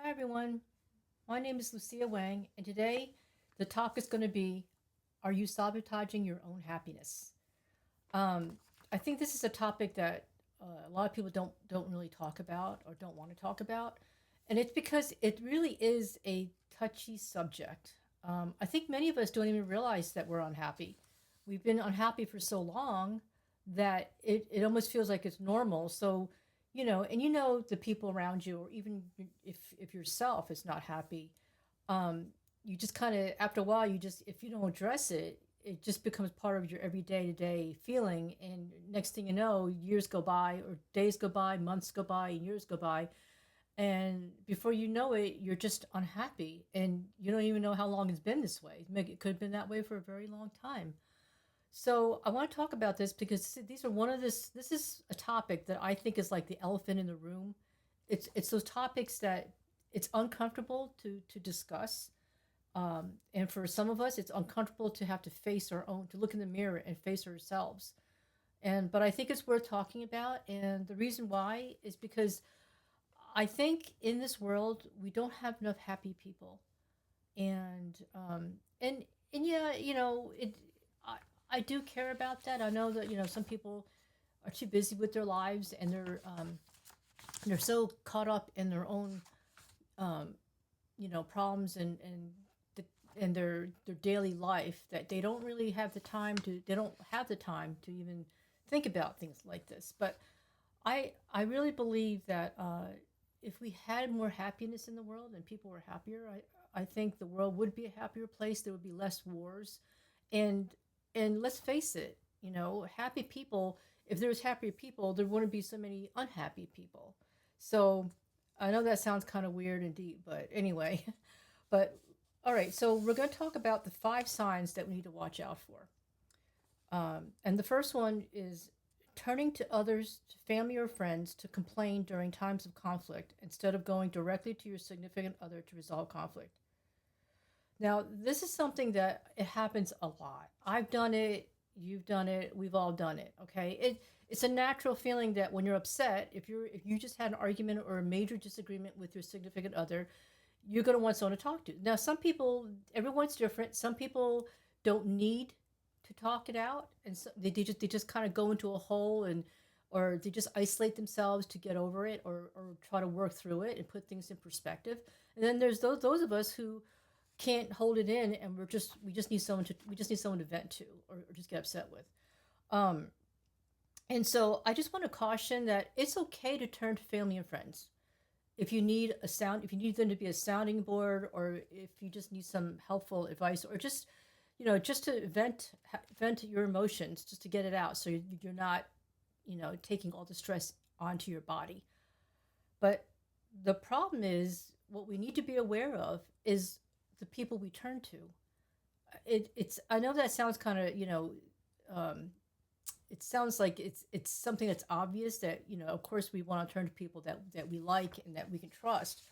Hi, everyone. My name is Lucia Wang, and today the talk is going to be, are you sabotaging your own happiness? Um, I think this is a topic that a lot of people don't really talk about or don't want to talk about, and it's because it really is a touchy subject. I think many of us don't even realize that we're unhappy. We've been unhappy for so long that it almost feels like it's normal. So, and the people around you, or even if yourself is not happy, um, you just kind of after a while you just if you don't address it, it just becomes part of your everyday to day feeling, and next thing you know, years go by or days go by, months go by, and years go by, and before you know it, you're just unhappy, and you don't even know how long it's been this way. It could have been that way for a very long time. So I want to talk about this because these are one of this is a topic that I think is like the elephant in the room. It's those topics that it's uncomfortable to discuss, and for some of us, it's uncomfortable to have to face our own, to look in the mirror and face ourselves. And but I think it's worth talking about, and the reason why is because I think in this world we don't have enough happy people, and and yeah, I I do care about that. I know that some people are too busy with their lives, and they're so caught up in their own um, problems the, and their daily life that they don't have the time to even think about things like this. But I really believe that if we had more happiness in the world and people were happier, I think the world would be a happier place. There would be less wars, and and let's face it, happy people. If there was happier people, there wouldn't be so many unhappy people. So I know that sounds kind of weird and deep, but anyway. But all right, so we're going to talk about the 5 signs that we need to watch out for. And the first one is turning to others, to family or friends, to complain during times of conflict instead of going directly to your significant other to resolve conflict. Now, this is something that it happens a lot. I've done it, you've done it, we've all done it, okay? It's a natural feeling that when you're upset, if you just had an argument or a major disagreement with your significant other, you're going to want someone to talk to. Now, some people, everyone's different. Some people don't need to talk it out, and so they just kind of go into a hole, and or they just isolate themselves to get over it, or try to work through it and put things in perspective. And then there's those of us who can't hold it in, and we just need someone to vent to, or just get upset with. Um, and so I just want to caution that it's okay to turn to family and friends if you need them to be a sounding board, or if you just need some helpful advice, or just just to vent your emotions, just to get it out, so you're not taking all the stress onto your body. But the problem is, what we need to be aware of is the people we turn to. It's I know that sounds kind of um, it sounds like it's something that's obvious, that of course we want to turn to people that we like and that we can trust.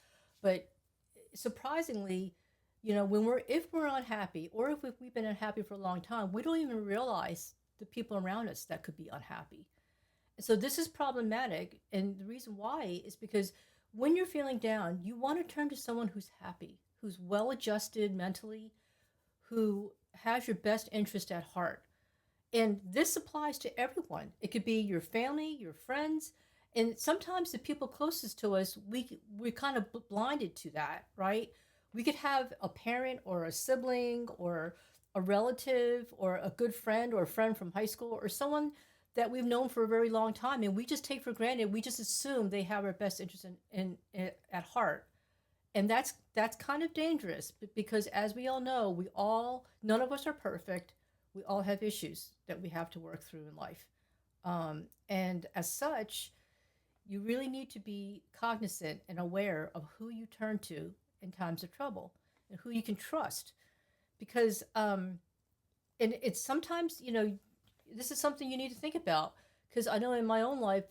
But surprisingly, when we're unhappy, or if we've been unhappy for a long time, we don't even realize the people around us that could be unhappy. So this is problematic, and the reason why is because when you're feeling down, you want to turn to someone who's happy, who's well adjusted mentally, who has your best interest at heart. And this applies to everyone. It could be your family, your friends, and sometimes the people closest to us, we're kind of blinded to that, right? We could have a parent or a sibling or a relative or a good friend or a friend from high school or someone that we've known for a very long time, and we just take for granted, we just assume they have our best interest in at heart. And that's kind of dangerous, because as we all know, none of us are perfect. We all have issues that we have to work through in life, and as such, you really need to be cognizant and aware of who you turn to in times of trouble, and who you can trust. Because and it's sometimes, this is something you need to think about, because I know in my own life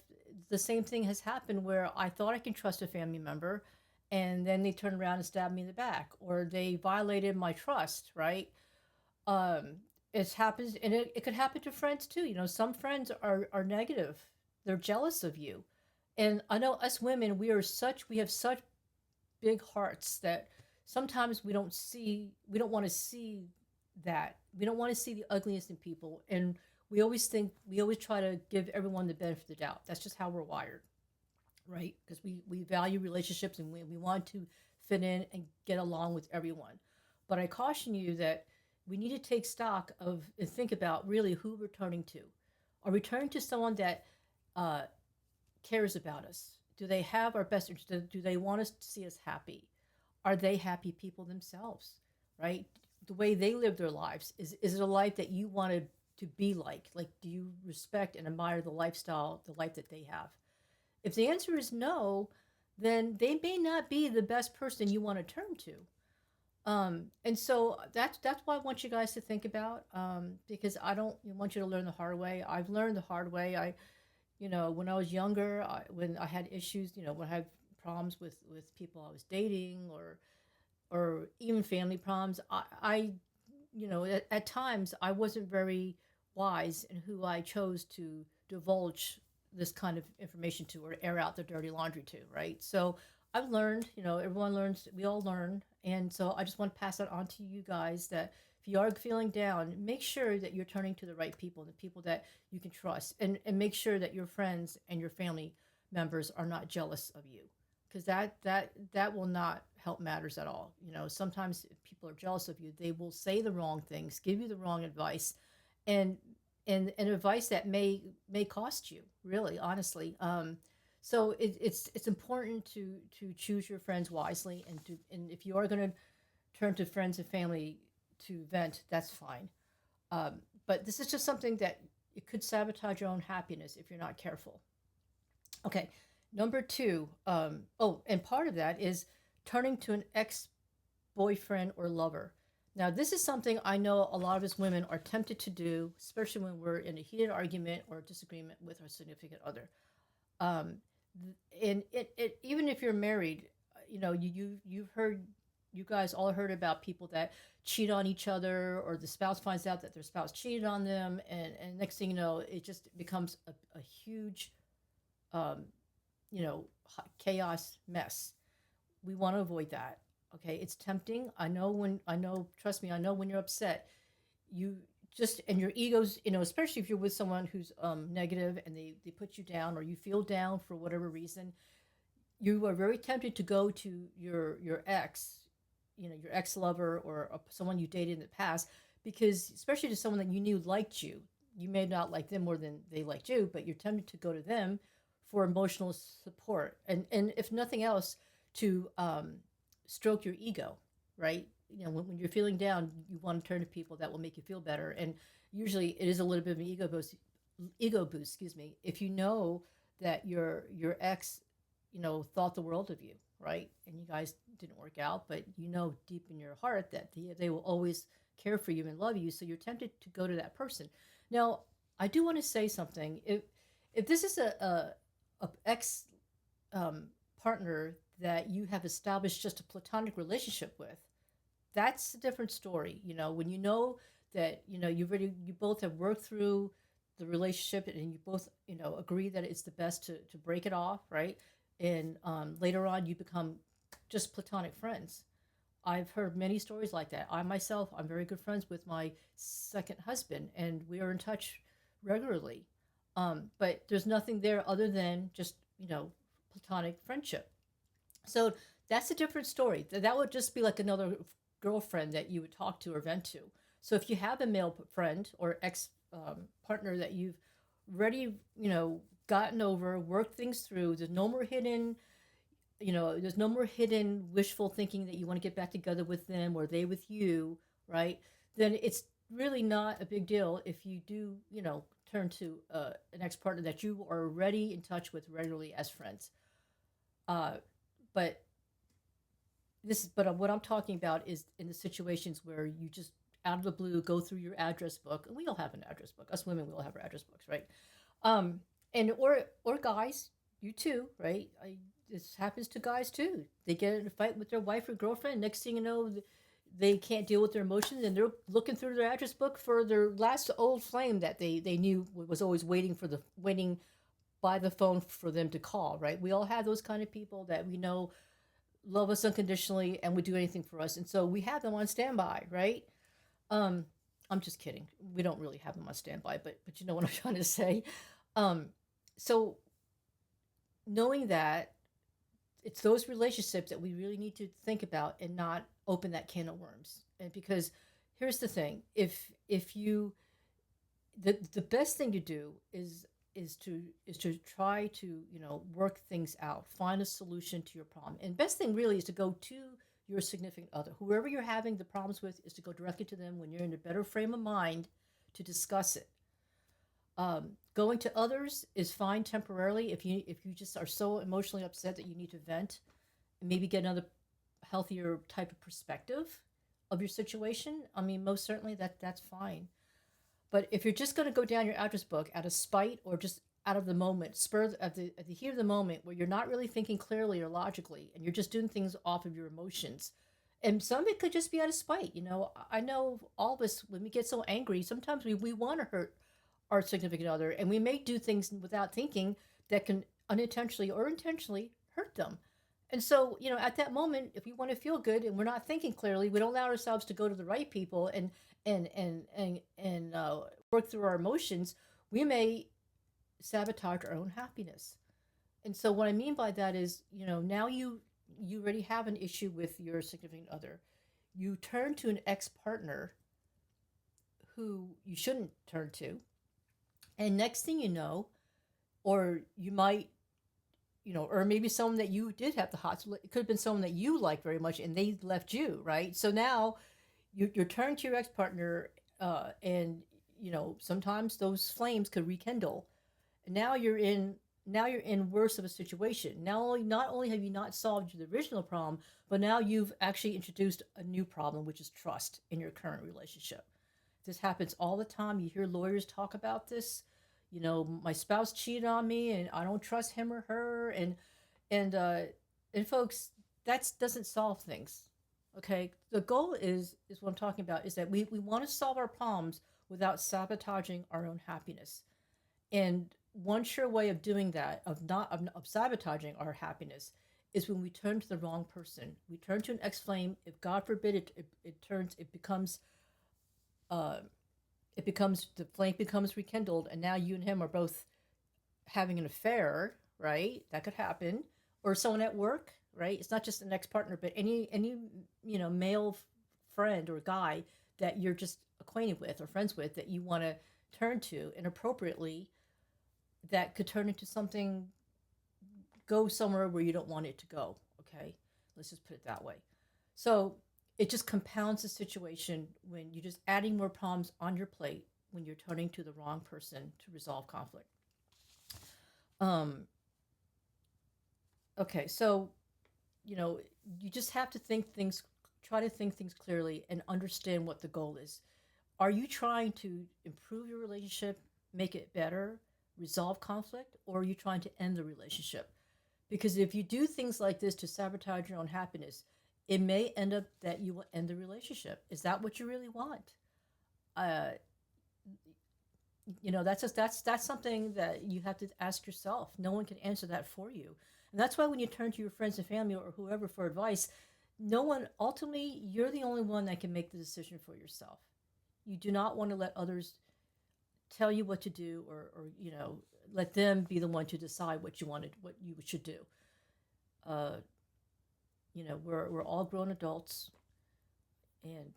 the same thing has happened, where I thought I can trust a family member, and then they turn around and stab me in the back, or they violated my trust, right? um it happens, and it could happen to friends too. Some friends are negative, they're jealous of you. And I know us women, we have such big hearts that sometimes we don't want to see that. We don't want to see the ugliness in people. And we always try to give everyone the benefit of the doubt. That's just how we're wired, right? Because we value relationships and we want to fit in and get along with everyone. But I caution you that we need to take stock of and think about really who we're turning to. Are we turning to someone that uh, cares about us? Do they have our best interest? Do they want us to see us happy? Are they happy people themselves? Right? The way they live their lives, is it a life that you wanted to be like? Like, do you respect and admire the lifestyle, the life that they have? If the answer is no, then they may not be the best person you want to turn to. And so that's what I want you guys to think about. Because I don't want you to learn the hard way. I've learned the hard way. When I was younger, when I had issues, when I had problems with people I was dating, or even family problems, at times I wasn't very wise in who I chose to divulge this kind of information to, or air out the dirty laundry to, right? So I've learned, everyone learns, we all learn. And so I just want to pass that on to you guys, that if you are feeling down, make sure that you're turning to the right people, the people that you can trust, and make sure that your friends and your family members are not jealous of you, because that will not help matters at all. Sometimes if people are jealous of you, they will say the wrong things, give you the wrong advice, and and advice that may cost you, really, honestly. So it's important to choose your friends wisely, and if you are going to turn to friends and family to vent, that's fine. But this is just something that it could sabotage your own happiness if you're not careful. Okay, number two. Oh, and part of that is turning to an ex boyfriend or lover. Now, this is something I know a lot of us women are tempted to do, especially when we're in a heated argument or disagreement with our significant other. Um, and even if you're married, you've heard, you guys all heard about people that cheat on each other, or the spouse finds out that their spouse cheated on them, and next thing you know, it just becomes a huge, um, chaos mess. We want to avoid that. Okay, it's tempting. Trust me, I know when you're upset, you just, and your egos, especially if you're with someone who's negative, and they put you down, or you feel down for whatever reason, you are very tempted to go to your ex, your ex lover, or someone you dated in the past, because especially to someone that you knew liked you. You may not like them more than they liked you, but you're tempted to go to them for emotional support, and if nothing else, to stroke your ego, right? When you're feeling down, you want to turn to people that will make you feel better, and usually it is a little bit of an ego boost, excuse me, if you know that your ex, thought the world of you, right? And you guys didn't work out, but deep in your heart that they will always care for you and love you, so you're tempted to go to that person. Now, I do want to say something. If this is a ex um, partner that you have established just a platonic relationship with, that's a different story. When you know that you both have worked through the relationship, and you both agree that it's the best to break it off, right? And later on you become just platonic friends. I've heard many stories like that. I'm very good friends with my second husband, and we are in touch regularly. But there's nothing there other than just platonic friendship. So that's a different story. That would just be like another girlfriend that you would talk to or vent to. So if you have a male friend or ex partner that you've already, gotten over, worked things through, there's no more hidden wishful thinking that you want to get back together with them, or they with you, right? Then it's really not a big deal if you do, turn to an ex partner that you are already in touch with regularly as friends. Uh, but but what I'm talking about is in the situations where you just out of the blue go through your address book, and we all have an address book. Us women, we all have our address books, right? Um, and or guys, you too, right? This happens to guys too. They get in a fight with their wife or girlfriend. Next thing you know, they can't deal with their emotions, and they're looking through their address book for their last old flame that they knew was always waiting by the phone for them to call, right? We all have those kind of people that we know love us unconditionally and would do anything for us. And so we have them on standby, right? Um, I'm just kidding. We don't really have them on standby, but you know what I'm trying to say. Um, so knowing that it's those relationships that we really need to think about and not open that can of worms. And because here's the thing, if you the best thing to do is to try to work things out, find a solution to your problem. And best thing really is to go to your significant other, whoever you're having the problems with, is to go directly to them when you're in a better frame of mind to discuss it. Going to others is fine temporarily if you just are so emotionally upset that you need to vent and maybe get another healthier type of perspective of your situation. I mean, most certainly that's fine. But if you're just going to go down your address book out of spite or just out of the moment, spur at the heat of the moment, where you're not really thinking clearly or logically, and you're just doing things off of your emotions, and some of it could just be out of spite. I know all of us, when we get so angry, sometimes we want to hurt our significant other, and we may do things without thinking that can unintentionally or intentionally hurt them. And so, at that moment, if we want to feel good and we're not thinking clearly, we don't allow ourselves to go to the right people and work through our emotions, we may sabotage our own happiness. And so, what I mean by that is, now you already have an issue with your significant other. You turn to an ex partner who you shouldn't turn to, and next thing you know, or you might, or maybe someone that you did have the hot, it could have been someone that you like very much and they left you, right? So now you're turning to your ex partner, and sometimes those flames could rekindle. And now you're in worse of a situation. Not only have you not solved the original problem, but now you've actually introduced a new problem, which is trust in your current relationship. This happens all the time. You hear lawyers talk about this. My spouse cheated on me, and I don't trust him or her, and folks, that doesn't solve things. Okay, the goal is what I'm talking about, is that we want to solve our problems without sabotaging our own happiness. And one sure way of doing that, of sabotaging our happiness, is when we turn to the wrong person. We turn to an ex flame. If God forbid uh, the flame becomes rekindled, and now you and him are both having an affair, right? That could happen. Or someone at work, right? It's not just an ex partner, but any male friend or guy that you're just acquainted with or friends with that you want to turn to inappropriately, that could turn into something, go somewhere where you don't want it to go. Okay, let's just put it that way. So it just compounds the situation when you're just adding more problems on your plate when you're turning to the wrong person to resolve conflict. Um, okay, so you know you just have to try to think things clearly and understand what the goal is. Are you trying to improve your relationship, make it better, resolve conflict, or are you trying to end the relationship? Because if you do things like this to sabotage your own happiness, it may end up that you will end the relationship. Is that what you really want? Uh, that's something that you have to ask yourself. No one can answer that for you, and that's why when you turn to your friends and family or whoever for advice, no one ultimately, you're the only one that can make the decision for yourself. You do not want to let others tell you what to do, or let them be the one to decide what you should do. uh, we're all grown adults, and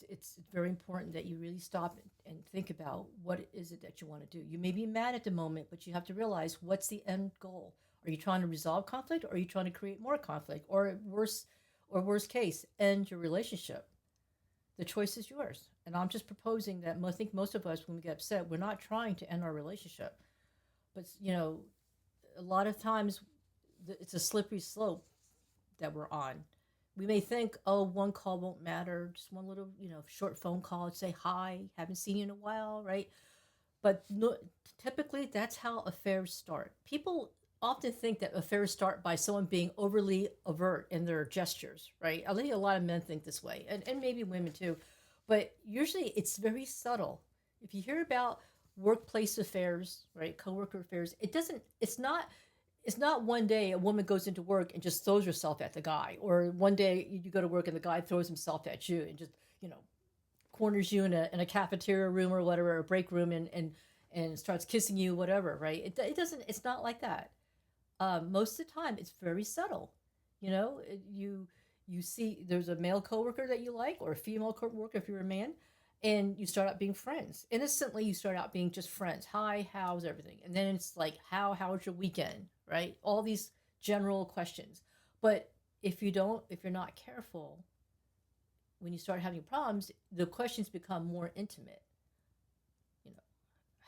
it's very important that you really stop and think about what is it that you want to do. You may be mad at the moment, but you have to realize, what's the end goal? Are you trying to resolve conflict, or are you trying to create more conflict, or worst case, end your relationship? The choice is yours. And I'm just proposing that I think most of us, when we get upset, we're not trying to end our relationship. But, a lot of times it's a slippery slope that we're on. We may think, oh, one call won't matter, just one little, short phone call and say hi, haven't seen you in a while, right? But no, typically, that's how affairs start. People often think that affairs start by someone being overly overt in their gestures, right? I think a lot of men think this way, and maybe women too. But usually it's very subtle. If you hear about workplace affairs, right, coworker affairs, it's not it's not one day a woman goes into work and just throws herself at the guy, or one day you go to work and the guy throws himself at you and just, you know, corners you in a cafeteria room or whatever, or a break room, and starts kissing you, whatever, right? It doesn't, it's not like that. Most of the time it's very subtle. You know, you see there's a male coworker that you like, or a female coworker if you're a man, and you start out being friends. Innocently, you start out being just friends. Hi, how's everything? And then it's like, how's your weekend, right? All these general questions. But if you're not careful, when you start having problems, the questions become more intimate. You know,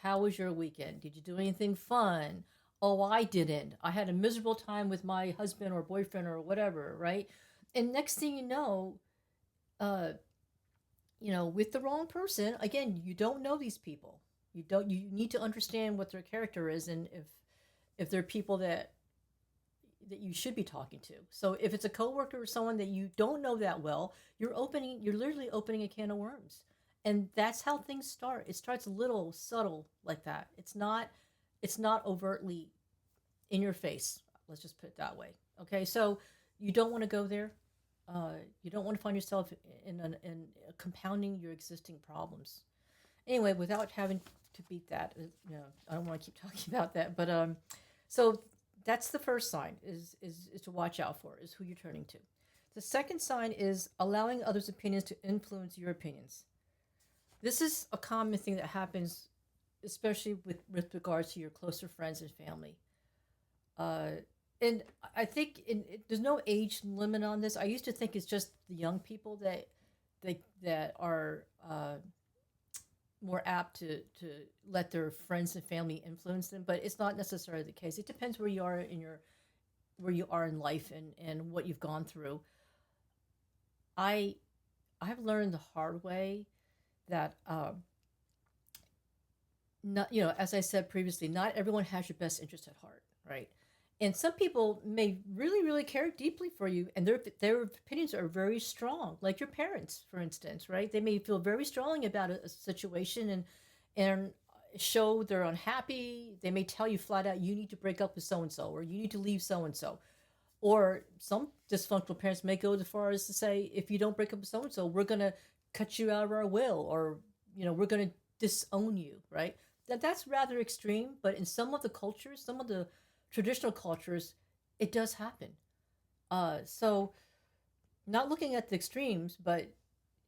how was your weekend? Did you do anything fun? Oh, I didn't. I had a miserable time with my husband or boyfriend or whatever, right? And next thing uh, you know, with the wrong person, again, you don't know these people. You need to understand what their character is, and if they're people that you should be talking to. So if it's a coworker or someone that you don't know that well, you're literally opening a can of worms. And that's how things start. It starts a little subtle like that. It's not overtly in your face. Let's just put it that way. Okay? So you don't want to go there. You don't want to find yourself in compounding your existing problems. Anyway, without having to beat that, you know, I don't want to keep talking about that. But so that's the first sign is to watch out for, is who you're turning to. The second sign is allowing others' opinions to influence your opinions. This is a common thing that happens, especially with regards to your closer friends and family. Uh, and I think there's no age limit on this. I used to think it's just the young people that are more apt to let their friends and family influence them, but it's not necessarily the case. It depends where you are in life, and what you've gone through. I I've learned the hard way that not, you know, as I said previously, not everyone has your best interest at heart, right? And some people may really care deeply for you, and their opinions are very strong, like your parents, for instance, right? They may feel very strongly about a situation, and show they're unhappy. They may tell you flat out, you need to break up with so and so, or you need to leave so and so. Or some dysfunctional parents may go as far as to say, if you don't break up with so and so, we're going to cut you out of our will, or, you know, we're going to disown you, right? That's rather extreme, but in some of the cultures, some of the traditional cultures, it does happen. So, not looking at the extremes, but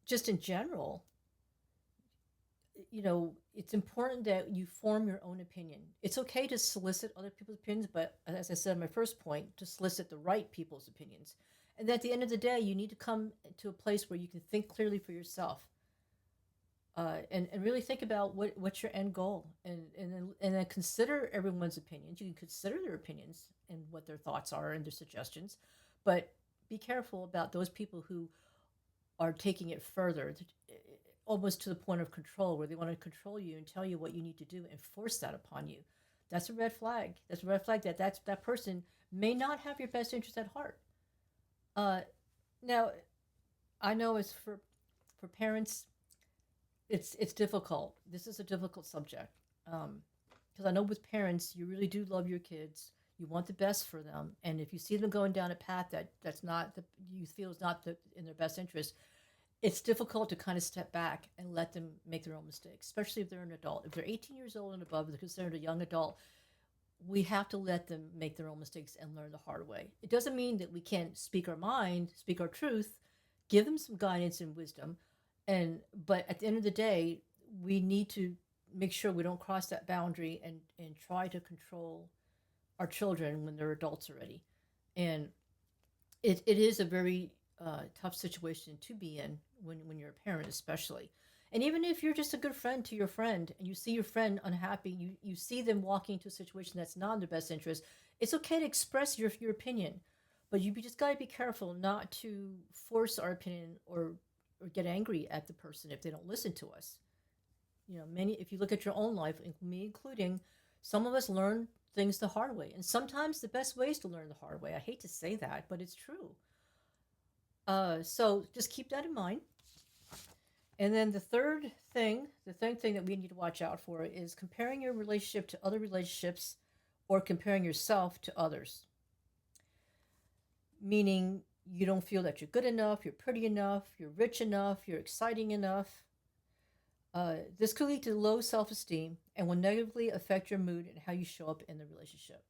just in general, you know, it's important that you form your own opinion. It's okay to solicit other people's opinions, but as I said in my first point, to solicit the right people's opinions. And at the end of the day, you need to come to a place where you can think clearly for yourself, and really think about what's your end goal, and then consider everyone's opinions. You can consider their opinions and what their thoughts are and their suggestions, but be careful about those people who are taking it further, almost to the point of control, where they want to control you and tell you what you need to do and force that upon you. That's a red flag. That's a red flag that person may not have your best interest at heart. Uh, Now, I know it's for parents, it's difficult. This is a difficult subject, because I know with parents, you really do love your kids. You want the best for them, and if you see them going down a path that's not you feel is not in their best interest, it's difficult to kind of step back and let them make their own mistakes, especially if they're an adult. If they're 18 years old and above, they're considered a young adult. We have to let them make their own mistakes and learn the hard way. It doesn't mean that we can't speak our mind, speak our truth, give them some guidance and wisdom, but at the end of the day, we need to make sure we don't cross that boundary, and try to control our children when they're adults already. And it is a very tough situation to be in when you're a parent, especially. And even if you're just a good friend to your friend, and you see your friend unhappy, you see them walking into a situation that's not in their best interest, it's okay to express your opinion. But you just got to be careful not to force our opinion, or get angry at the person if they don't listen to us. You know, if you look at your own life, me including, some of us learn things the hard way. And sometimes the best way is to learn the hard way. I hate to say that, but it's true. So just keep that in mind. And then the third thing that we need to watch out for is comparing your relationship to other relationships, or comparing yourself to others, meaning you don't feel that you're good enough, you're pretty enough, you're rich enough, you're exciting enough. This could lead to low self esteem and will negatively affect your mood and how you show up in the relationship.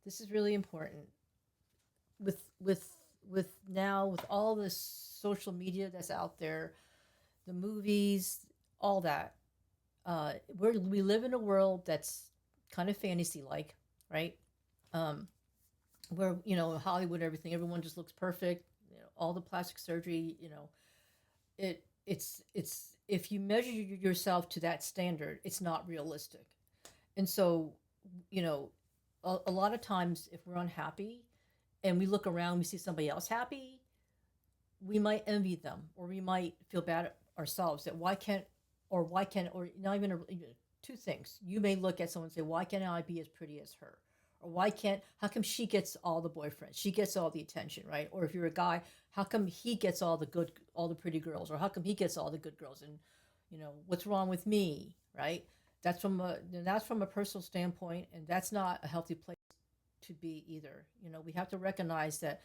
This is really important. With now, with all this social media that's out there, the movies, all that, we live in a world that's kind of fantasy like, right? Um, where Hollywood, everything, everyone just looks perfect. All the plastic surgery. It's if you measure yourself to that standard, it's not realistic. And so, you know, a lot of times if we're unhappy and we look around, we see somebody else happy, we might envy them or we might feel bad ourselves that why can't, or not even two things. You may look at someone and say, why can't I be as pretty as her? Or how come she gets all the boyfriends? She gets all the attention, right? Or if you're a guy, how come he gets all the pretty girls? Or how come he gets all the good girls? And, what's wrong with me, right? That's from a personal standpoint, and that's not a healthy place to be either. We have to recognize that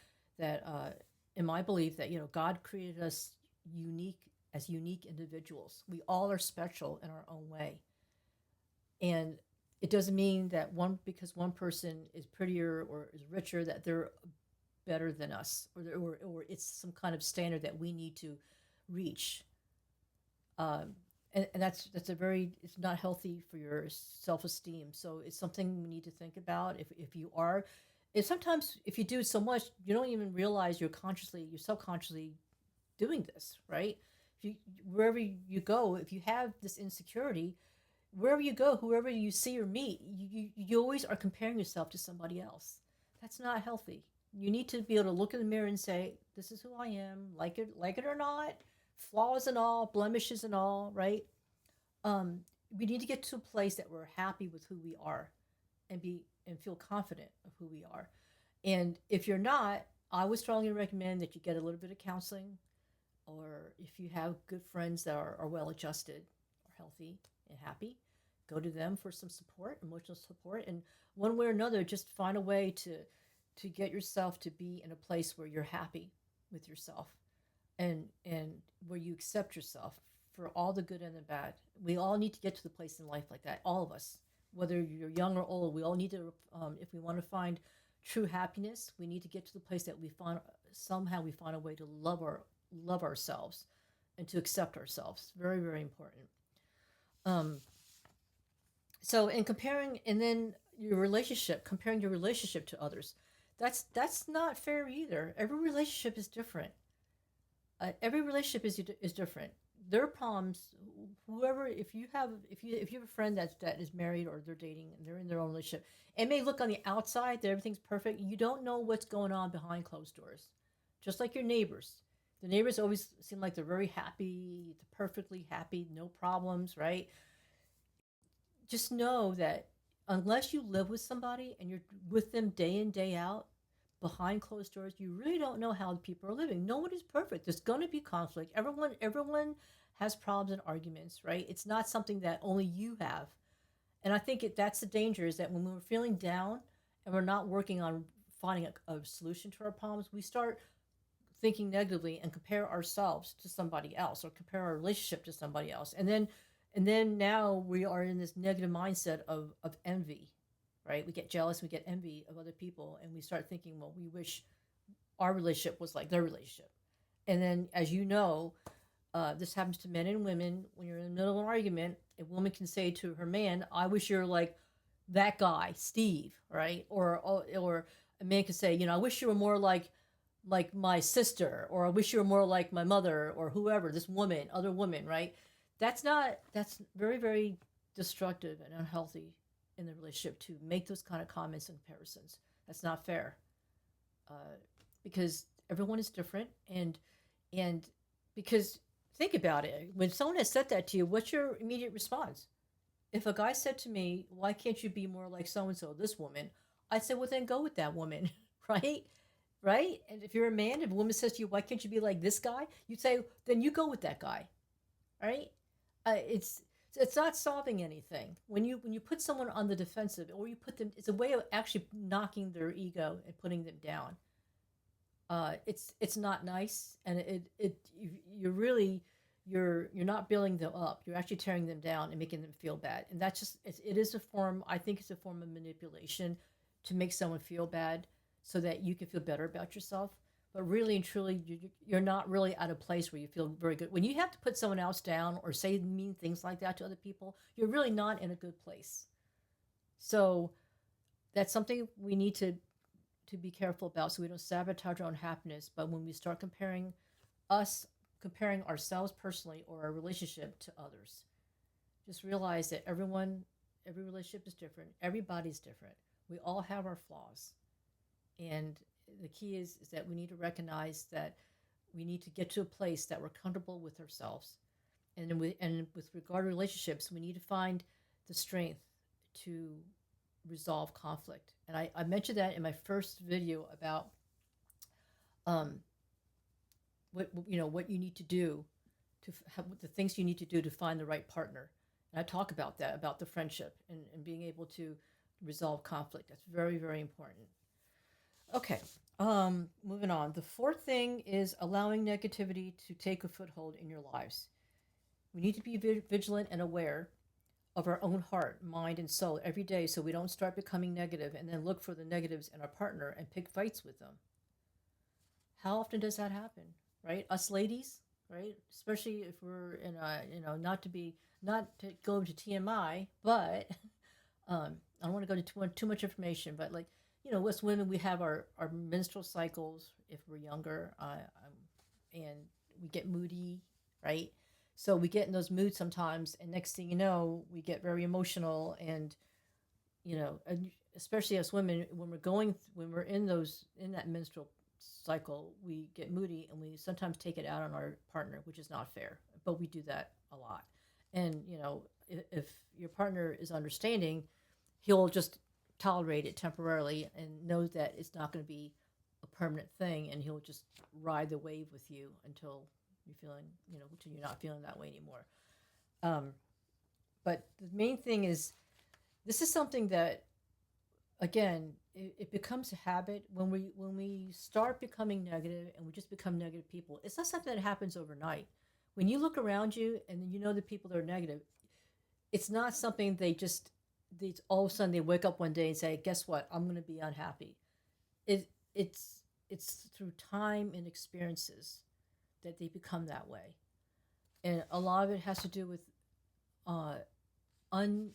in my belief that God created us unique as unique individuals. We all are special in our own way, and it doesn't mean that because one person is prettier or is richer that they're better than us, or it's some kind of standard that we need to reach. And that's it's not healthy for your self-esteem. So it's something we need to think about. If sometimes if you do it so much, you don't even realize you're subconsciously doing this, right? If you Wherever you go, if you have this insecurity, wherever you go, whoever you see or meet, you always are comparing yourself to somebody else. That's not healthy. You need to be able to look in the mirror and say, "This is who I am, like it or not, flaws and all, blemishes and all." Right? Um, we need to get to a place that we're happy with who we are, and feel confident of who we are. And if you're not, I would strongly recommend that you get a little bit of counseling, or if you have good friends that are well adjusted or healthy and happy, go to them for some support, emotional support, and one way or another, just find a way to get yourself to be in a place where you're happy with yourself, and where you accept yourself for all the good and the bad. We all need to get to the place in life like that. All of us, whether you're young or old, we all need to. If we want to find true happiness, we need to get to the place that we find a way to love ourselves and to accept ourselves. Very, very important. Um, so in comparing, and then comparing your relationship to others, that's not fair either. Every relationship is different. Every relationship is different. Their problems, whoever, if you have a friend that is married or they're dating and they're in their own relationship, it may look on the outside that everything's perfect. You don't know what's going on behind closed doors. Just like your neighbors, the neighbors always seem like they're very happy, perfectly happy, no problems, right? Just know that unless you live with somebody and you're with them day in, day out, behind closed doors, you really don't know how people are living. No one is perfect. There's going to be conflict. Everyone has problems and arguments, right? It's not something that only you have. And I think that's the danger, is that when we're feeling down and we're not working on finding a solution to our problems, we start thinking negatively and compare ourselves to somebody else or compare our relationship to somebody else. And then now we are in this negative mindset of envy, right? We get jealous, we get envy of other people, and we start thinking, well, we wish our relationship was like their relationship. And then, as you know, this happens to men and women. When you're in the middle of an argument, a woman can say to her man, "I wish you're like that guy, Steve," right? Or a man could say, "I wish you were more like my sister," or "I wish you were more like my mother," or whoever, this woman, other woman, right? That's very, very destructive and unhealthy in the relationship to make those kind of comments and comparisons. That's not fair, uh, because everyone is different, and because think about it. When someone has said that to you, what's your immediate response? If a guy said to me, "Why can't you be more like so and so, this woman?" I'd say, "Well, then go with that woman," right? Right? And if you're a man, if a woman says to you, "Why can't you be like this guy?" You'd say, "Then you go with that guy," right? It's It's not solving anything. When you put someone on the defensive, or you put them, it's a way of actually knocking their ego and putting them down. It's not nice, and you're really you're not building them up. You're actually tearing them down and making them feel bad. And that's just it is a form. I think it's a form of manipulation to make someone feel bad so that you can feel better about yourself. But really and truly, you're not really at a place where you feel very good. When you have to put someone else down or say mean things like that to other people, you're really not in a good place. So that's something we need to be careful about, so we don't sabotage our own happiness. But when we start us comparing ourselves personally or our relationship to others, just realize that every relationship is different. Everybody's different. We all have our flaws, and the key is that we need to recognize that we need to get to a place that we're comfortable with ourselves, and with regard to relationships, we need to find the strength to resolve conflict. And I mentioned that in my first video about um, what you need to do to have the things you need to do to find the right partner. And I talk about that, about the friendship and being able to resolve conflict. That's very, very important. Okay, moving on. The fourth thing is allowing negativity to take a foothold in your lives. We need to be vigilant and aware of our own heart, mind, and soul every day so we don't start becoming negative and then look for the negatives in our partner and pick fights with them. How often does that happen, right? Us ladies, right? Especially if we're in a, not to go into TMI, but I don't want to go into too much information, but like, us women, we have our menstrual cycles if we're younger, and we get moody, right? So we get in those moods sometimes, and next thing you know, we get very emotional, and and especially as women, when we're in that menstrual cycle, we get moody, and we sometimes take it out on our partner, which is not fair, but we do that a lot. And if your partner is understanding, he'll just tolerate it temporarily and knows that it's not going to be a permanent thing, and he'll just ride the wave with you until until you're not feeling that way anymore. But the main thing is, this is something that, again, it becomes a habit when we start becoming negative, and we just become negative people. It's not something that happens overnight. When you look around you and you know the people that are negative, it's not something they all of a sudden they wake up one day and say, "Guess what? I'm going to be unhappy." It's through time and experiences that they become that way, and a lot of it has to do with uh, un.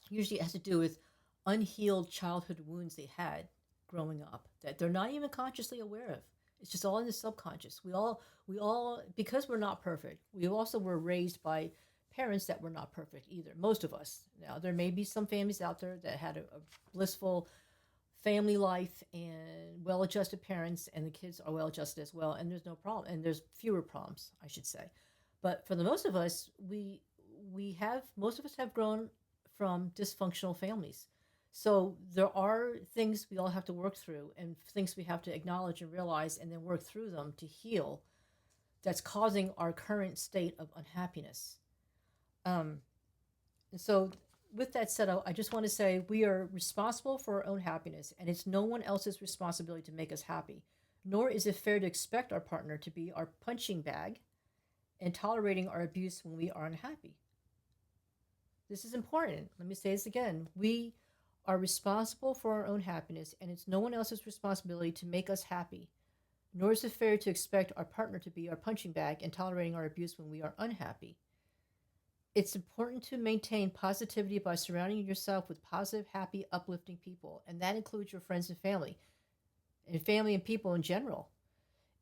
Usually, it has to do with unhealed childhood wounds they had growing up that they're not even consciously aware of. It's just all in the subconscious. We all, because we're not perfect. We also were raised by parents that were not perfect either. Most of us. Now, there may be some families out there that had a blissful family life and well-adjusted parents, and the kids are well-adjusted as well, and there's no problem, and there's fewer problems, I should say. But for the most of us, most of us have grown from dysfunctional families. So there are things we all have to work through, and things we have to acknowledge and realize, and then work through them to heal, that's causing our current state of unhappiness. Um, so, with that said, I just want to say we are responsible for our own happiness, and it's no one else's responsibility to make us happy. Nor is it fair to expect our partner to be our punching bag and tolerating our abuse when we are unhappy. This is important. Let me say this again. We are responsible for our own happiness, and it's no one else's responsibility to make us happy. Nor is it fair to expect our partner to be our punching bag and tolerating our abuse when we are unhappy. It's important to maintain positivity by surrounding yourself with positive, happy, uplifting people, and that includes your friends and family and people in general.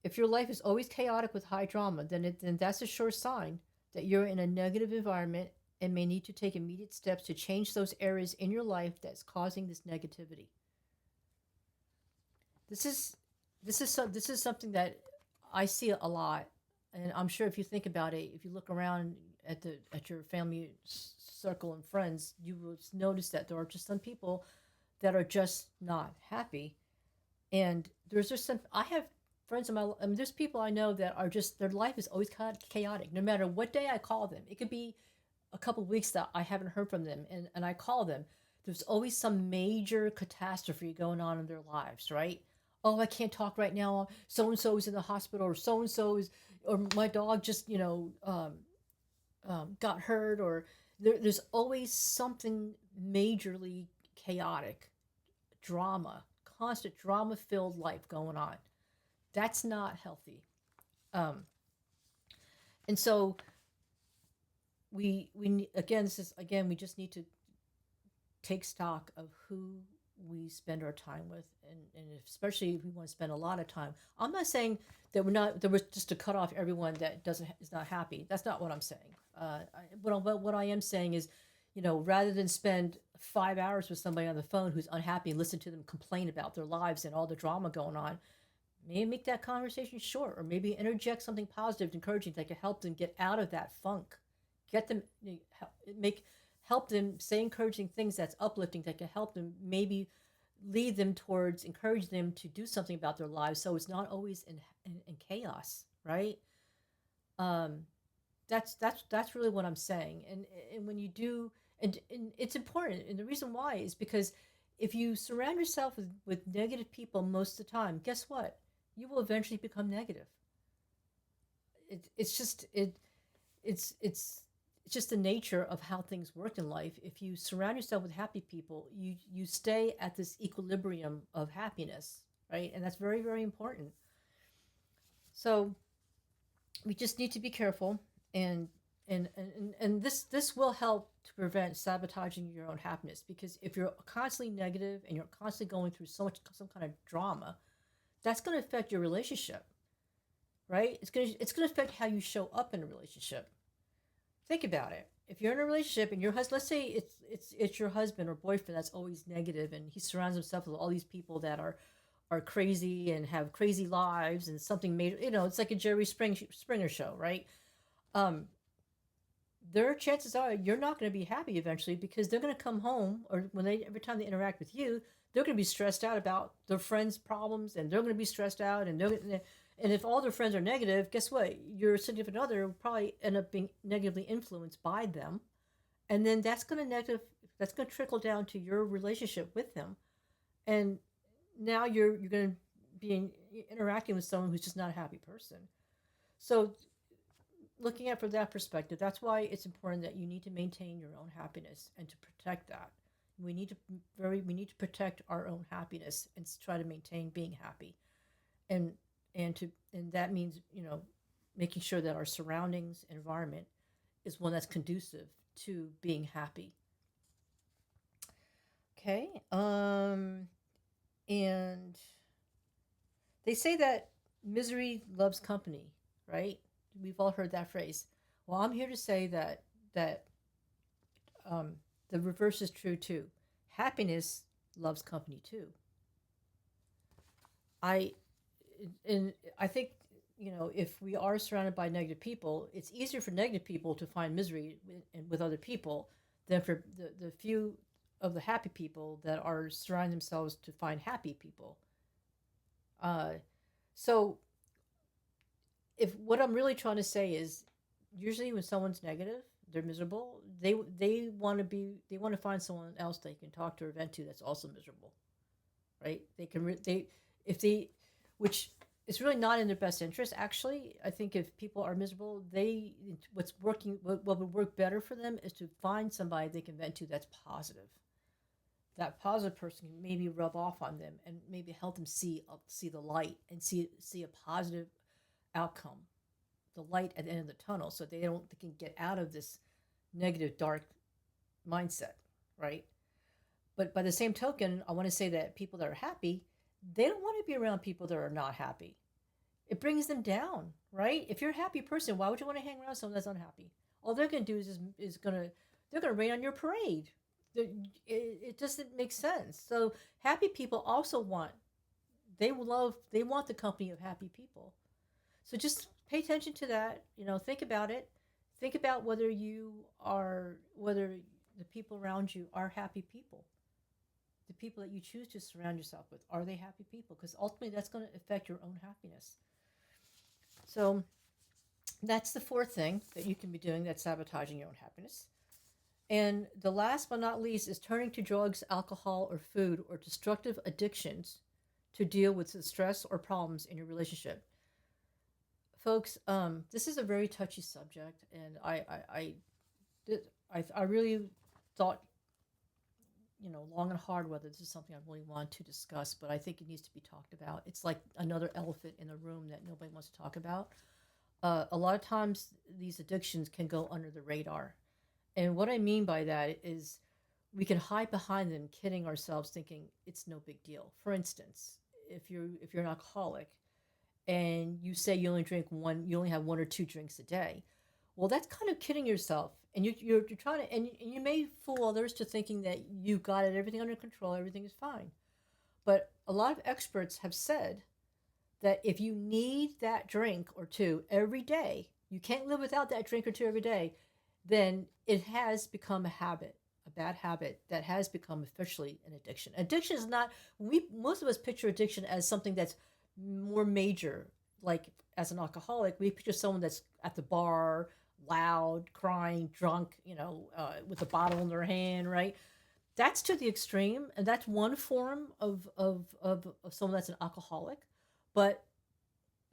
If your life is always chaotic with high drama, then that's a sure sign that you're in a negative environment and may need to take immediate steps to change those areas in your life that's causing this negativity. This is something that I see a lot, and I'm sure if you think about it, if you look around at your family circle and friends, you will notice that there are just some people that are just not happy. And there's just some. I have friends there's people I know that are just, their life is always chaotic, no matter what day I call them. It could be a couple weeks that I haven't heard from them, and I call them, there's always some major catastrophe going on in their lives, right? Oh, I can't talk right now. So and so is in the hospital, or so and so is, or my dog just, got hurt, or there's always something majorly chaotic, drama, constant drama filled life going on. That's not healthy. Um, and so again, this is again, we just need to take stock of who we spend our time with, and especially if we want to spend a lot of time. I'm not saying that we're just to cut off everyone that doesn't is not happy. That's not what I'm saying. What I am saying is, rather than spend 5 hours with somebody on the phone who's unhappy and listen to them complain about their lives and all the drama going on, maybe make that conversation short, or maybe interject something positive, encouraging that can help them get out of that funk, get them make help them say encouraging things that's uplifting, that can help them maybe lead them towards encourage them to do something about their lives, so it's not always in chaos, right? um that's really what I'm saying. And when you do, and it's important, and the reason why is because if you surround yourself with negative people most of the time, guess what, you will eventually become negative. It's just it's just the nature of how things work in life. If you surround yourself with happy people, you stay at this equilibrium of happiness, right? And that's very, very important. So we just need to be careful, and and this will help to prevent sabotaging your own happiness, because if you're constantly negative and you're constantly going through some kind of drama, that's going to affect your relationship, right? It's going to affect how you show up in a relationship. Think about it. If you're in a relationship and your husband, let's say it's your husband or boyfriend that's always negative, and he surrounds himself with all these people that are crazy and have crazy lives, and something made, it's like a Springer show, right? um their chances are you're not going to be happy eventually, because they're going to come home, or when they every time they interact with you, they're going to be stressed out about their friends' problems, and they're going to be stressed out, and if all their friends are negative, guess what? Your significant other will probably end up being negatively influenced by them, and then that's going to trickle down to your relationship with them, and now you're going to be interacting with someone who's just not a happy person. So looking at from that perspective, that's why it's important that you need to maintain your own happiness and to protect that. We need to protect our own happiness and try to maintain being happy, and and that means, making sure that our surroundings environment is one that's conducive to being happy. Okay. And they say that misery loves company, right? We've all heard that phrase. Well, I'm here to say that um, the reverse is true too. Happiness loves company too. I and I think, if we are surrounded by negative people, it's easier for negative people to find misery with other people than for the few of the happy people that are surrounding themselves to find happy people. Uh, so if what I'm really trying to say is, usually when someone's negative, they're miserable. They want to find someone else they can talk to or vent to that's also miserable, right? They can they if they which it's really not in their best interest. Actually, I think if people are miserable, what would work better for them is to find somebody they can vent to that's positive. That positive person can maybe rub off on them and maybe help them see the light and see a positive outcome, the light at the end of the tunnel, so they can get out of this negative dark mindset, right? But by the same token, I want to say that people that are happy, they don't want to be around people that are not happy. It brings them down, right? If you're a happy person, why would you want to hang around someone that's unhappy? All they're going to do is they're going to rain on your parade. It doesn't make sense. So happy people also they want the company of happy people. So just pay attention to that. Think about it. Think about whether the people around you are happy people. The people that you choose to surround yourself with, are they happy people? Because ultimately, that's going to affect your own happiness. So that's the fourth thing that you can be doing that's sabotaging your own happiness. And the last but not least is turning to drugs, alcohol, or food or destructive addictions to deal with the stress or problems in your relationship. Folks, this is a very touchy subject, and did, I really thought, long and hard whether this is something I really want to discuss, but I think it needs to be talked about. It's like another elephant in the room that nobody wants to talk about. A lot of times, these addictions can go under the radar. And what I mean by that is we can hide behind them, kidding ourselves, thinking it's no big deal. For instance, if you're an alcoholic and you say you only have one or two drinks a day, well, that's kind of kidding yourself. And you're trying to, and you may fool others to thinking that you got it, everything under control, everything is fine. But a lot of experts have said that if you need that drink or two every day, you can't live without that drink or two every day, then it has become a habit, a bad habit that has become officially an addiction. Addiction is not, we most of us picture addiction as something that's more major. Like as an alcoholic, we picture someone that's at the bar, loud, crying, drunk, with a bottle in their hand, right? That's to the extreme, and that's one form of someone that's an alcoholic. But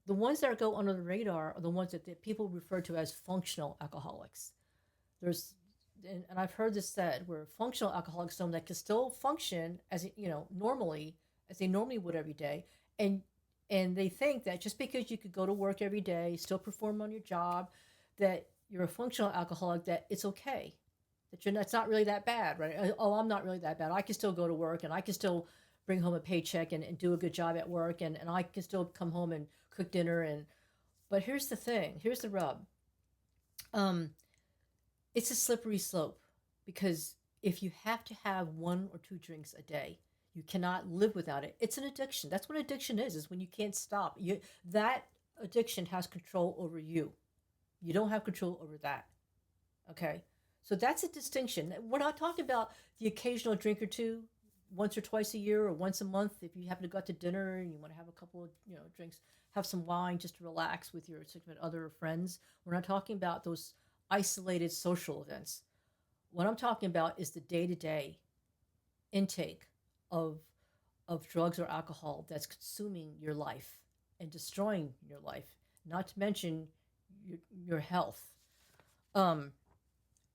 the ones that go under the radar are the ones that people refer to as functional alcoholics. There's and I've heard this said where functional alcoholics are someone that can still function as normally as they normally would every day, and they think that just because you could go to work every day, still perform on your job, that you're a functional alcoholic, that it's okay, that you're that's not really that bad, right? Oh, I'm not really that bad. I can still go to work and I can still bring home a paycheck and do a good job at work, and I can still come home and cook dinner. And but here's the thing, here's the rub. Um, it's a slippery slope because if you have to have one or two drinks a day, you cannot live without it. It's an addiction. That's what addiction is when you can't stop. That addiction has control over you. You don't have control over that. Okay? So that's a distinction. We're not talking about the occasional drink or two once or twice a year or once a month. If you happen to go out to dinner and you want to have a couple of drinks, have some wine just to relax with your significant other or friends. We're not talking about those isolated social events. What I'm talking about is the day-to-day intake of drugs or alcohol that's consuming your life and destroying your life, not to mention your health. Um,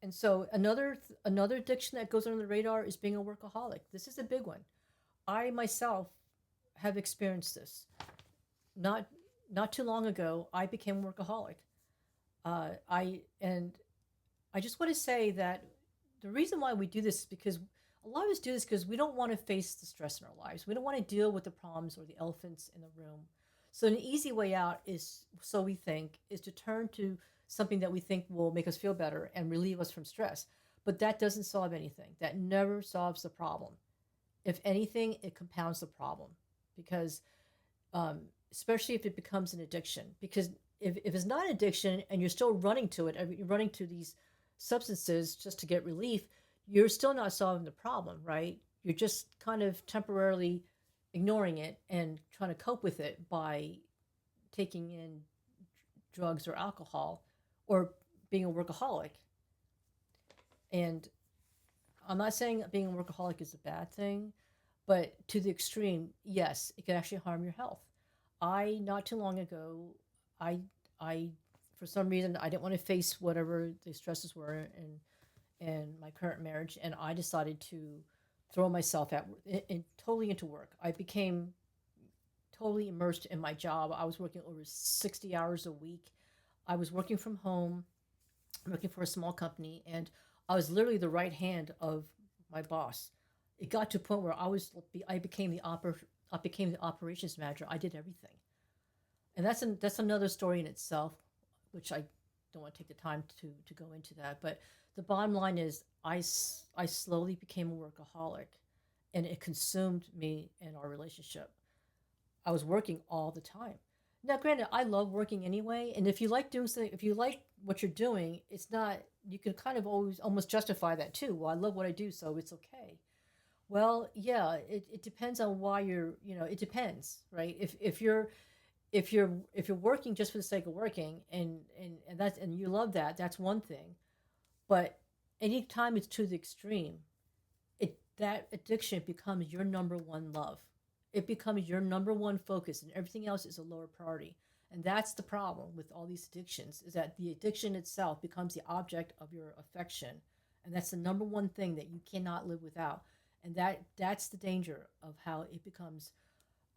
and so another addiction that goes under the radar is being a workaholic. This is a big one. I myself have experienced this. Not not too long ago, I became a workaholic. I just want to say that the reason why we do this is because a lot of us do this because we don't want to face the stress in our lives. We don't want to deal with the problems or the elephants in the room. So an easy way out is, so we think, is to turn to something that we think will make us feel better and relieve us from stress. But that doesn't solve anything. That never solves the problem. If anything, it compounds the problem because, especially if it becomes an addiction. Because if it's not an addiction and you're still running to it, you're running to these substances just to get relief, you're still not solving the problem, right? You're just kind of temporarily ignoring it and trying to cope with it by taking in drugs or alcohol or being a workaholic. And I'm not saying being a workaholic is a bad thing, but to the extreme, yes, it can actually harm your health. I not too long ago, I I for some reason I didn't want to face whatever the stresses were in my current marriage, and I decided to throw myself totally into work. I became totally immersed in my job. I was working over 60 hours a week. I was working from home, working for a small company, and I was literally the right hand of my boss. It got to a point where I became I became the operations manager. I did everything, and that's another story in itself, which I don't want to take the time to go into that. But the bottom line is, I slowly became a workaholic, and it consumed me and our relationship. I was working all the time. Now, granted, I love working anyway, and if you like doing something, if you like what you're doing, it's not, you can kind of always almost justify that too. Well, I love what I do, so it's okay. Well, yeah, it depends on why it depends, right? If you're working just for the sake of working and you love that, that's one thing. But anytime it's to the extreme, that addiction becomes your number one love. It becomes your number one focus, and everything else is a lower priority. And that's the problem with all these addictions, is that the addiction itself becomes the object of your affection, and that's the number one thing that you cannot live without. And that's the danger of how it becomes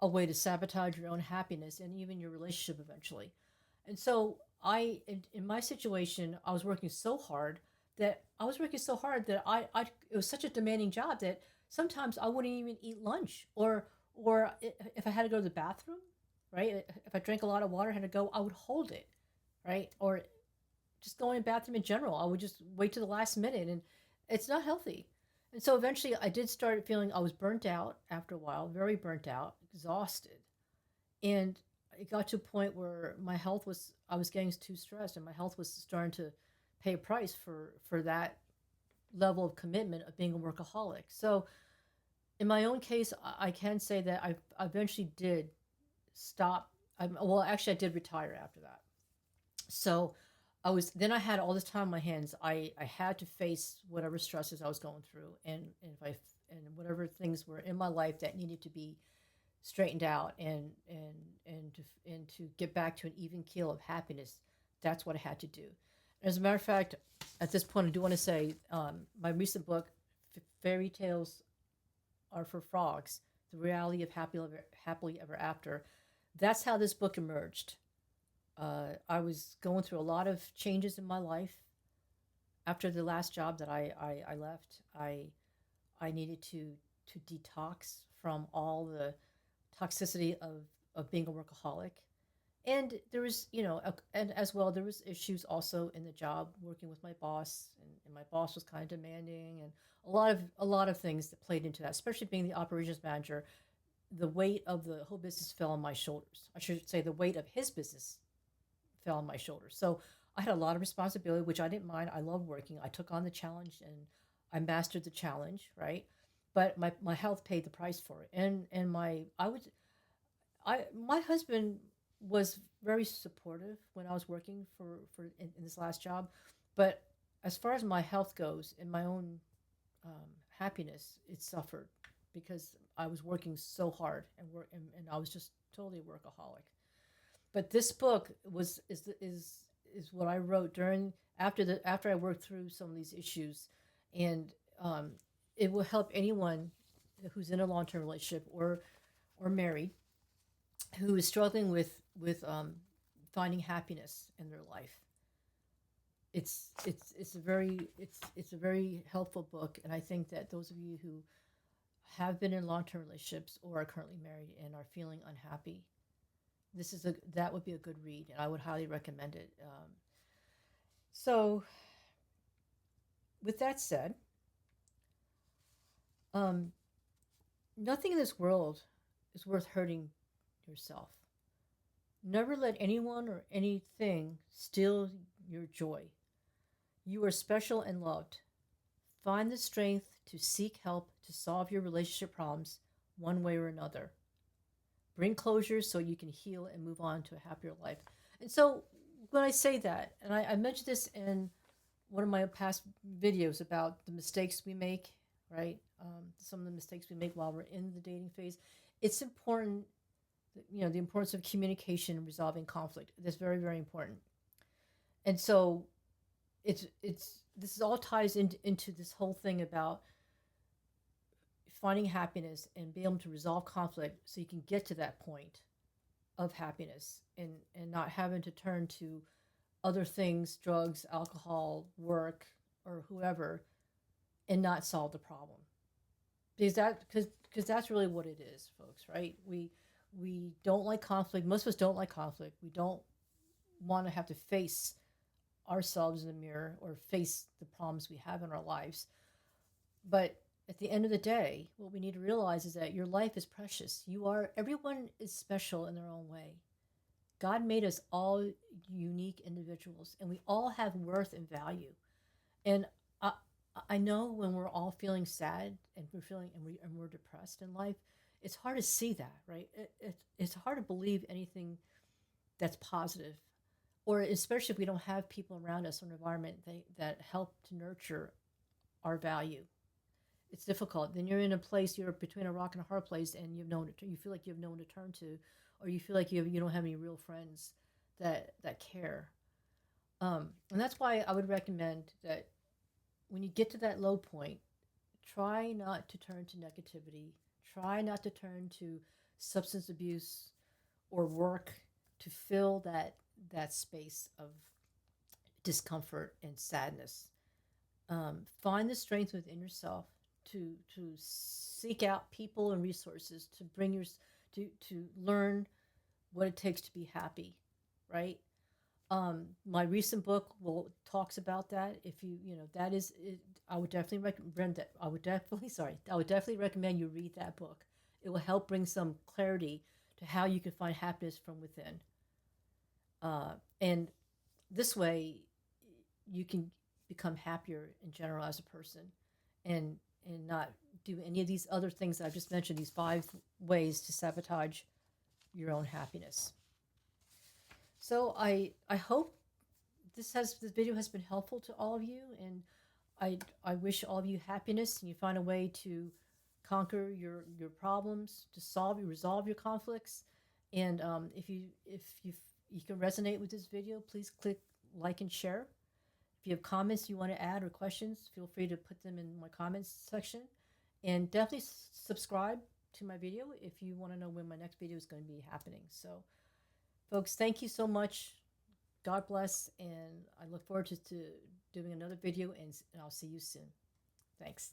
a way to sabotage your own happiness and even your relationship eventually. And so in my situation, I was working so hard that it was such a demanding job that sometimes I wouldn't even eat lunch, or if I had to go to the bathroom, right? If I drank a lot of water, I had to go, I would hold it, right? Or just going to the bathroom in general, I would just wait to the last minute, and it's not healthy. And so eventually, I did start feeling I was burnt out after a while, very burnt out, exhausted, and it got to a point where I was getting too stressed, and my health was starting to pay a price for that level of commitment of being a workaholic. So in my own case, I can say that I eventually did stop. Well, actually, I did retire after that. So I had all this time on my hands. I had to face whatever stresses I was going through, and if I and whatever things were in my life that needed to be straightened out, and to get back to an even keel of happiness. That's what I had to do. As a matter of fact, at this point, I do want to say my recent book, Fairy Tales Are for Frogs: The Reality of Happily Ever After. That's how this book emerged. I was going through a lot of changes in my life after the last job that I left. I needed to detox from all the toxicity of being a workaholic. And there was, and as well, there was issues also in the job working with my boss, and my boss was kind of demanding, and a lot of things that played into that, especially being the operations manager. The weight of the whole business fell on my shoulders. I should say the weight of his business fell on my shoulders. So I had a lot of responsibility, which I didn't mind. I loved working. I took on the challenge, and I mastered the challenge, right? But my health paid the price for it. And my husband was very supportive when I was working in this last job. But as far as my health goes and my own happiness, it suffered because I was working so hard, and I was just totally a workaholic. But this book is what I wrote after I worked through some of these issues, and it will help anyone who's in a long term relationship or married who is struggling with finding happiness in their life. It's a very helpful book, and I think that those of you who have been in long term relationships or are currently married and are feeling unhappy, that would be a good read, and I would highly recommend it. So, with that said, um, nothing in this world is worth hurting yourself. Never let anyone or anything steal your joy. You are special and loved. Find the strength to seek help to solve your relationship problems one way or another. Bring closure so you can heal and move on to a happier life. And so, when I say that, and I mentioned this in one of my past videos about the mistakes we make, right? Some of the mistakes we make while we're in the dating phase. It's important, the importance of communication and resolving conflict. That's very, very important. And so, this all ties into this whole thing about finding happiness and being able to resolve conflict so you can get to that point of happiness, and not having to turn to other things, drugs, alcohol, work, or whoever, and not solve the problem. Because that's really what it is, folks, right? We don't like conflict. Most of us don't like conflict. We don't want to have to face ourselves in the mirror or face the problems we have in our lives. But at the end of the day, what we need to realize is that your life is precious. Everyone is special in their own way. God made us all unique individuals, and we all have worth and value. And I know when we're all feeling sad, and we're depressed in life, it's hard to see that, right? It's hard to believe anything that's positive, or especially if we don't have people around us or an environment that help to nurture our value. It's difficult. Then you're in a place, you're between a rock and a hard place, and you feel like you have no one to turn to, or you feel like you don't have any real friends that care. And that's why I would recommend that when you get to that low point, try not to turn to negativity. Try not to turn to substance abuse or work to fill that space of discomfort and sadness. Find the strength within yourself to seek out people and resources to bring your to learn what it takes to be happy, right? My recent book will talks about that. If that is it, I would definitely recommend that. I would definitely recommend you read that book. It will help bring some clarity to how you can find happiness from within. And this way, you can become happier in general as a person, and not do any of these other things that I've just mentioned. These 5 ways to sabotage your own happiness. So I hope this video has been helpful to all of you, and I wish all of you happiness, and you find a way to conquer your problems, to resolve your conflicts. And if you can resonate with this video, please click like and share. If you have comments you want to add or questions, feel free to put them in my comments section. And definitely subscribe to my video if you want to know when my next video is going to be happening. So, folks, thank you so much. God bless, and I look forward to doing another video, and I'll see you soon. Thanks.